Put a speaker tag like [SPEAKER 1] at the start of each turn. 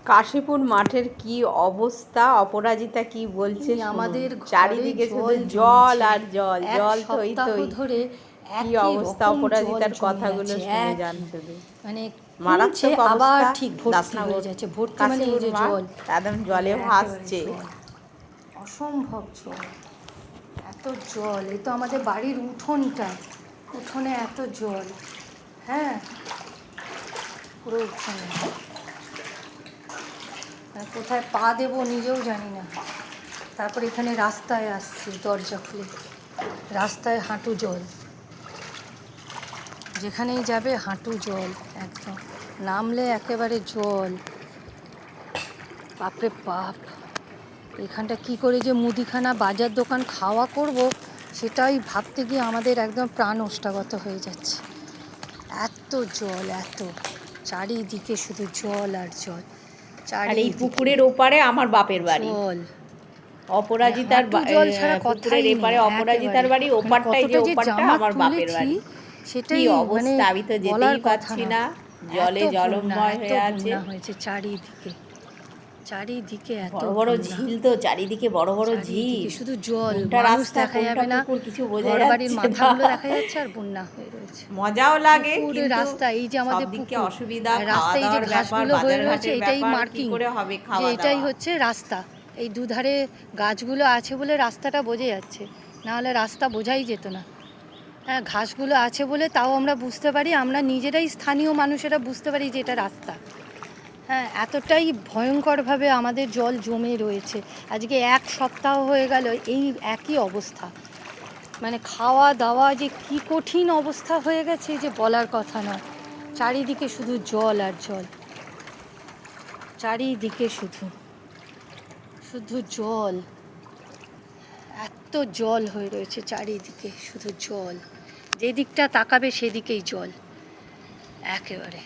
[SPEAKER 1] কাশীপুর মাঠের কি অবস্থা, অপরাজিতা কি বলছে শুনুন।
[SPEAKER 2] আমাদের
[SPEAKER 1] চারিদিকে শুধু জল আর জল,
[SPEAKER 2] এক
[SPEAKER 1] জল থই
[SPEAKER 2] সপ্তাহ
[SPEAKER 1] থই।
[SPEAKER 2] ধরে
[SPEAKER 1] কি
[SPEAKER 2] একই
[SPEAKER 1] অবস্থা,
[SPEAKER 2] রকম
[SPEAKER 1] অপরাজিতার
[SPEAKER 2] জল জমে
[SPEAKER 1] কথাগুলো
[SPEAKER 2] আছে,
[SPEAKER 1] শুনে যান
[SPEAKER 2] একই
[SPEAKER 1] শুধু।
[SPEAKER 2] মানে কমছে
[SPEAKER 1] মারাত্মক
[SPEAKER 2] আবার
[SPEAKER 1] অবস্থা।
[SPEAKER 2] ঠিক ভর্তি হয়ে
[SPEAKER 1] দাসনগর
[SPEAKER 2] যাচ্ছে, ভর্তি মানে এই
[SPEAKER 1] কাশীপুর
[SPEAKER 2] যে
[SPEAKER 1] মাঠ
[SPEAKER 2] জল
[SPEAKER 1] একদম জলে
[SPEAKER 2] একেবারে
[SPEAKER 1] ভাসছে।
[SPEAKER 2] জল, অসম্ভব জল, এত জল। এ তো আমাদের বাড়ির উঠোনটা, উঠোনে এত জল, হ্যাঁ পুরো উঠোনে, আর কোথায় পা দেবো নিজেও জানি না। তারপর এখানে রাস্তায় আসছি, দরজা খুলে রাস্তায় হাঁটু জল, যেখানেই যাবে হাঁটু জল, একদম নামলে একেবারে জল, বাপরে বাপ। এখানটা কি করে যে মুদিখানা বাজার দোকান খাওয়া করব সেটাই ভাবতে গিয়ে আমাদের একদম প্রাণ ওষ্ঠাগত হয়ে যাচ্ছে। এত জল, এত চারিদিকে শুধু জল আর জল,
[SPEAKER 1] আর এই
[SPEAKER 2] চারিদিকে
[SPEAKER 1] পুকুরের ওপারে আমার বাপের বাড়ি,
[SPEAKER 2] জল,
[SPEAKER 1] অপরাজিতার
[SPEAKER 2] হাঁটু জল ছাড়া
[SPEAKER 1] পুকুরের
[SPEAKER 2] কথাই নেই
[SPEAKER 1] এপারে অপরাজিতার
[SPEAKER 2] একেবারে।
[SPEAKER 1] বাড়ি,
[SPEAKER 2] মানে
[SPEAKER 1] ওপারটাই যে
[SPEAKER 2] কতটা যে
[SPEAKER 1] ওপারটা
[SPEAKER 2] জামা
[SPEAKER 1] আমার বাপের
[SPEAKER 2] তুলেছি
[SPEAKER 1] বাড়ি। কি
[SPEAKER 2] সেটাই মানে
[SPEAKER 1] অবস্থা, আমি তো
[SPEAKER 2] বলার
[SPEAKER 1] যেতেই
[SPEAKER 2] কথা
[SPEAKER 1] পারছি
[SPEAKER 2] না।
[SPEAKER 1] না,
[SPEAKER 2] এত
[SPEAKER 1] জলে
[SPEAKER 2] বন্যা,
[SPEAKER 1] জলময়
[SPEAKER 2] এত
[SPEAKER 1] হয়ে আছে।
[SPEAKER 2] বন্যা হয়েছে চারিদিকে, চারিদিকে এত
[SPEAKER 1] বড় বড়
[SPEAKER 2] বন্যা,
[SPEAKER 1] ঝিল তো চারিদিকে, বড় বড় ঝিল।
[SPEAKER 2] চারিদিকে শুধু জল,
[SPEAKER 1] কোনটা
[SPEAKER 2] মানুষ
[SPEAKER 1] রাস্তা
[SPEAKER 2] দেখা
[SPEAKER 1] কোনটা
[SPEAKER 2] যাবে না,
[SPEAKER 1] পুকুর কিছু বোঝা
[SPEAKER 2] ঘর বাড়ির
[SPEAKER 1] যাচ্ছে না।
[SPEAKER 2] মাথাগুলো দেখা যাচ্ছে আর বন্যা হয়ে রয়েছে।
[SPEAKER 1] মজাও লাগে,
[SPEAKER 2] পুকুরে
[SPEAKER 1] কিন্তু
[SPEAKER 2] রাস্তা, এই যে
[SPEAKER 1] সব
[SPEAKER 2] আমাদের
[SPEAKER 1] দিকে
[SPEAKER 2] পুকুর,
[SPEAKER 1] অসুবিধা,
[SPEAKER 2] আর
[SPEAKER 1] খাওয়া
[SPEAKER 2] রাস্তায় এই যে
[SPEAKER 1] দাওয়ার ব্যাপার,
[SPEAKER 2] ঘাসগুলো হয়ে
[SPEAKER 1] বাজার
[SPEAKER 2] রয়েছে
[SPEAKER 1] ঘাটের
[SPEAKER 2] এটাই
[SPEAKER 1] ব্যাপার, কি
[SPEAKER 2] মার্কিং
[SPEAKER 1] করে হবে
[SPEAKER 2] যে
[SPEAKER 1] খাওয়া
[SPEAKER 2] এটাই
[SPEAKER 1] দাওয়া।
[SPEAKER 2] হচ্ছে রাস্তা। এই দুধারে গাছগুলো আছে বলে রাস্তাটা বোঝা যাচ্ছে, নাহলে রাস্তা বোঝাই যেত না। হ্যাঁ, ঘাসগুলো আছে বলে তাও আমরা বুঝতে পারি, আমরা নিজেরাই স্থানীয় মানুষেরা বুঝতে পারি যে এটা রাস্তা। হ্যাঁ, এতটাই ভয়ঙ্করভাবে আমাদের জল জমে রয়েছে। আজকে এক সপ্তাহ হয়ে গেল এই একই অবস্থা, মানে খাওয়া দাওয়া যে কি কঠিন অবস্থা হয়ে গেছে যে বলার কথা নয়। চারিদিকে শুধু জল আর জল, চারিদিকে শুধু শুধু জল, এত জল হয়ে রয়েছে চারিদিকে, শুধু জল, যেদিকটা তাকাবে সেদিকেই জল একেবারে।